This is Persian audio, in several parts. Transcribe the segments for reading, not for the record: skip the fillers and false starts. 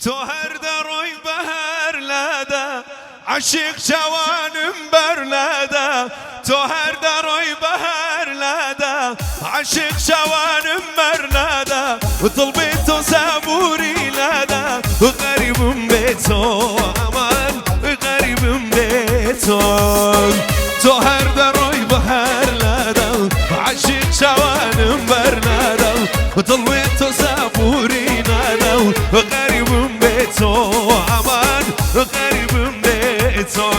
تو هر دروی بهر لده عشق جوانم بر لده تو هر دروی بهر لده عشق جوانم بر لده طلبي تو صبوري لده غريب بيتو امان غريب بيتو تو هر دروی بهر لده عشق جوانم بر لده طلبي تو صبوري لده غريب بيتو امان غريب بيتو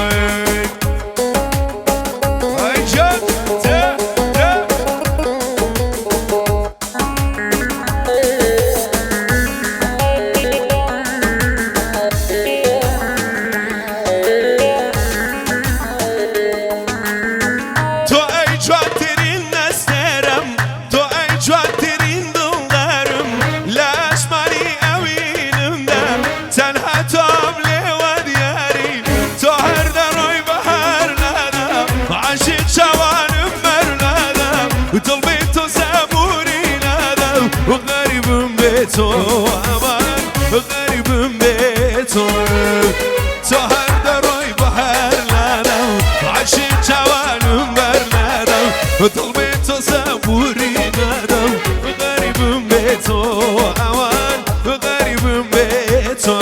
تو امان غریبم به تو تو هر دروی بهر لدم عشق جوانم بر لدم طلبي تو صبوری ندم غریبم به تو امان غریبم به تو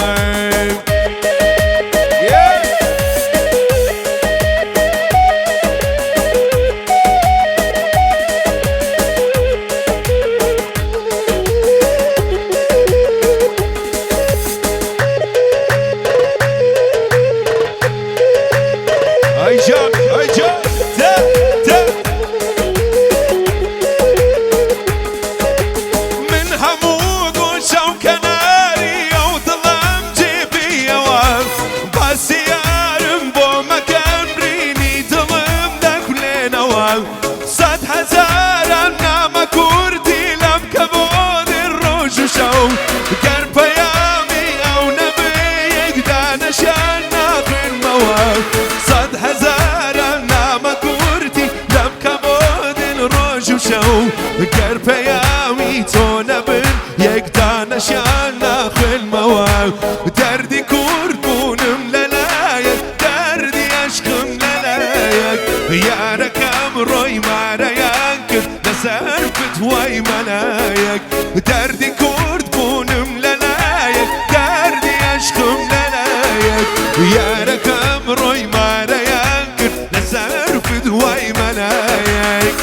گر پیامی تو نبن یک دانشان ناخل موال دردی کرد بونم للایک دردی عشقم للایک یارکم روی مارایان کرد نسر فتوای منایک دردی کرد بونم للایک دردی عشقم للایک یارکم روی مارایان کرد نسر فتوای منایک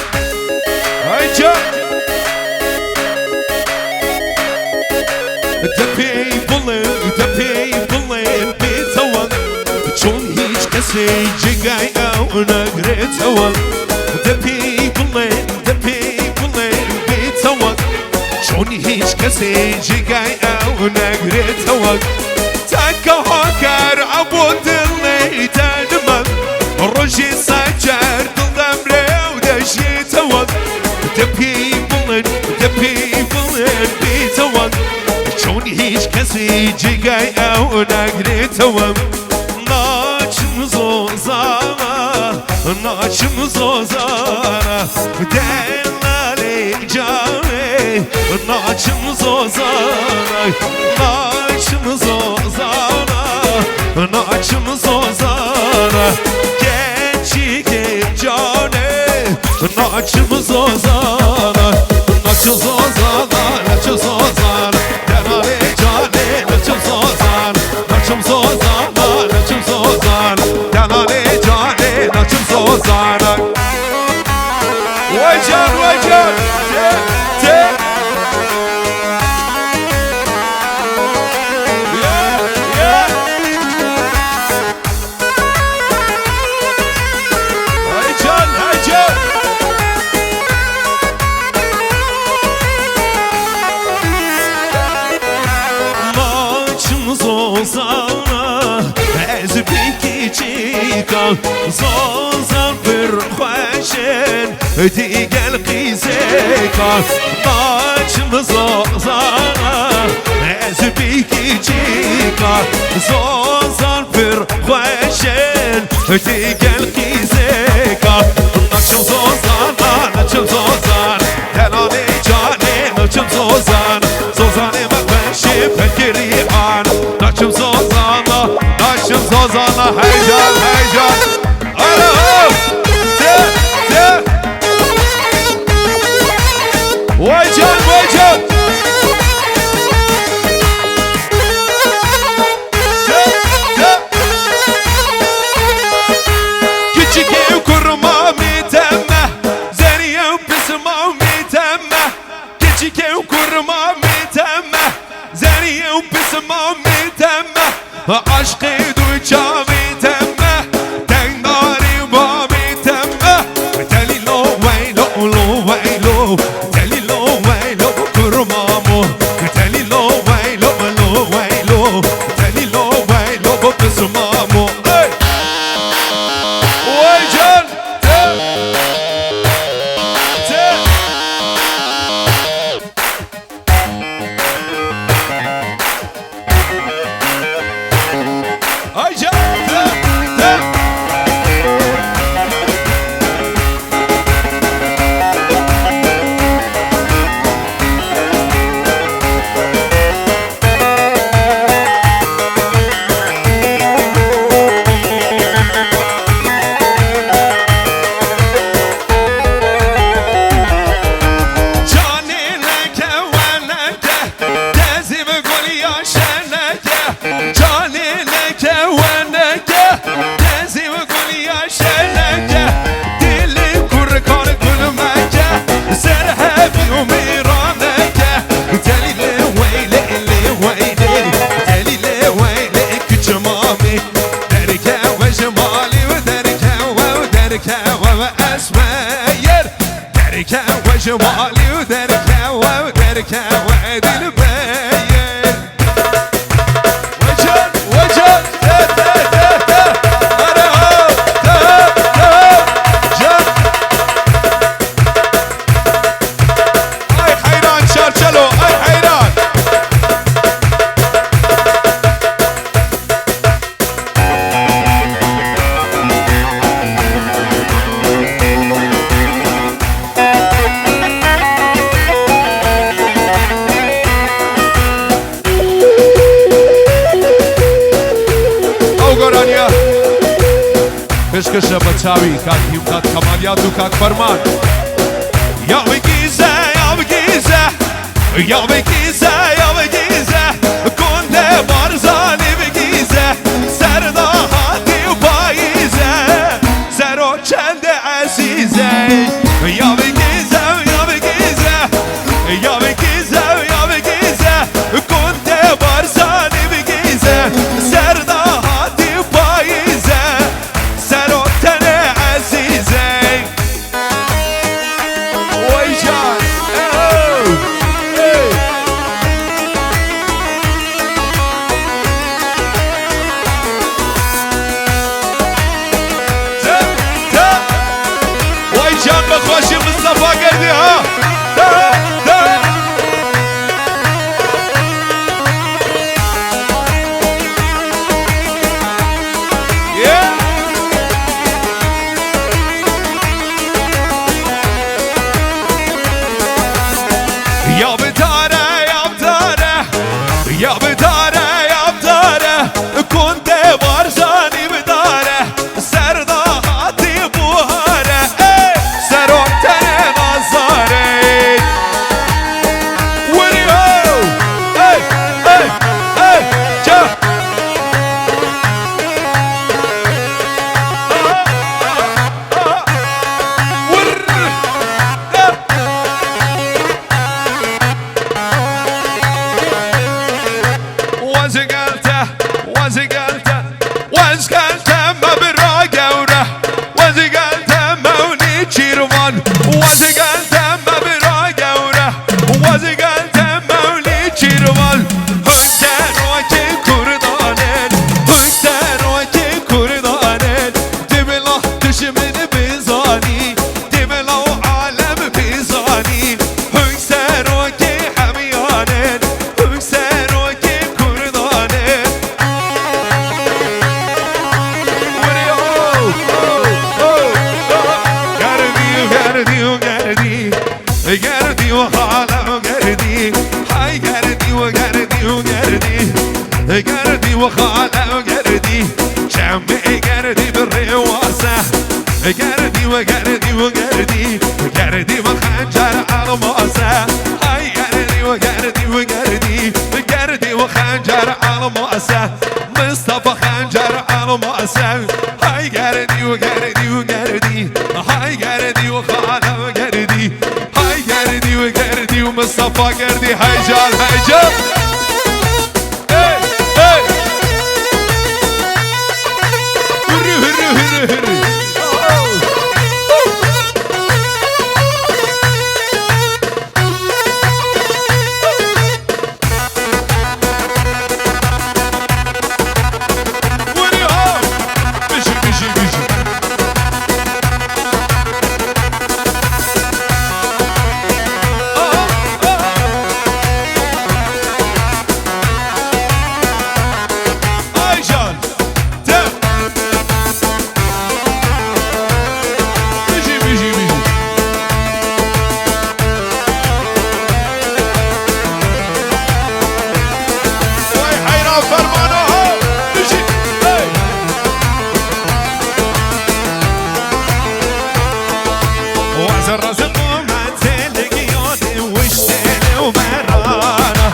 دپی بلند بیتوان چون هیچ کسی جگای او نگریتوان دپی بلند بیتوان چون هیچ کسی جگای او نگریتوان تکه ها کر عبود دلی دادمان روشی سجر دلدم رو دشیتوان دپی بلند بیتوان چون هیچ کسی جگای او نگریتوان ناچم زوزانا دلالی جامه ناچم زوزانا گنچی گل جانه ناچم زوزانا دلالی جانه ناچم زوزانا دلالی جانه ناچم زوزانا وای جان از بیکی چیکا زوزان پر خوشن دیگل قیزه کن ناچم زوزانا از بیکی چیکا زوزان پر خوشن دیگل قیزه کن ناچم زوزان دلالی جانه ناچم زوزان مقبشی پکری آن ما میتمه عشق دو جا میتمه دنگداری با میتمه دلیلو ویلو لو ویلو دلیلو ویلو کرمامو دلیلو ویلو لو ویلو دلیلو ویلو بزمامو وای جان جمالي ودركه ودركه وعدل باين وجل وجل انا هو جل اي حيران شرشلو اي حيران Peshkëshë për qavi, kanë him, kanë kamal, ja du kanë përman Ja me gize, ja me gize Ja me gize, ja me gize Kunde barzani me gize Serda hati u pajize Zero qende azize Ja me gize, ja me gize Ja me gize, ja me gize Kunde barzani me gize Serda hati u pajize خوشی مصطفى کردی ها یا بداره یا بداره یا بداره یا بداره کنده بارزانی بداره سردا هاتی بوهاره گردی و خاله گردی های گردی و گردی و گردی گردی و خاله گردی جمع گردی بر واسه گردی و گردی و گردی گردی و خنجر الماسه های گردی و گردی و گردی گردی و خنجر الماسه مصطفى خنجر الماسه های گردی و گردی و گردی های گردی و خاله گردی گردی و گردی و مصطفى گردی های جال های جال فرمانها بيجي وزر زقومة القيود واشتلي ومرانا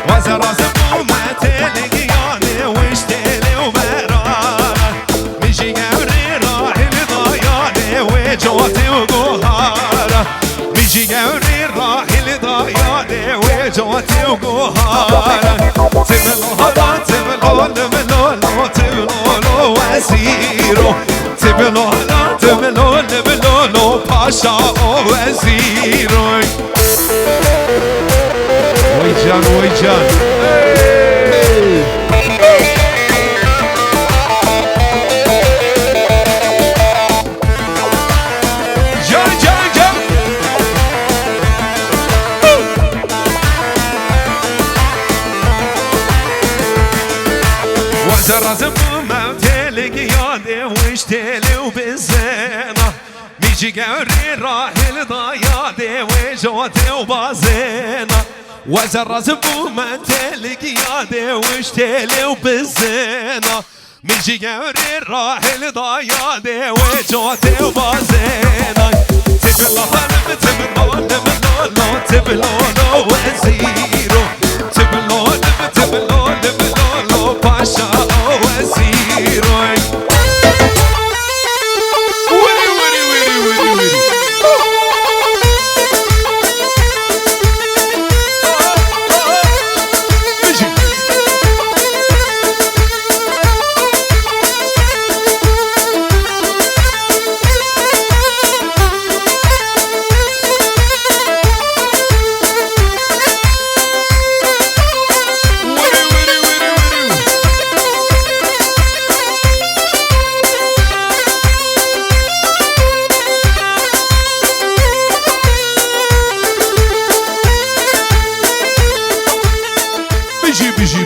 وزر زقومة القيود واشتلي ومرانا مشي قوري راح الضياني وجوتي وقهارة مشي قوري راح الضياني وجوتي وقهارة تبلوها تبلو تبلو وزيرو تبلو باشا وزيرو ويجان ويجان جان جان جان وزر زبومة القيادة واشتلي وبالزينة ميجي قوري راحل ضيادة وجوتي وبازينة وزر زبومة القيادة واشتلي وبالزينة ميجي قوري راحل ضيادة وجوتي وبازينة تبلو وزيرو تبلو باشا وزيرو وري وري وري وري وري بيجي بيجي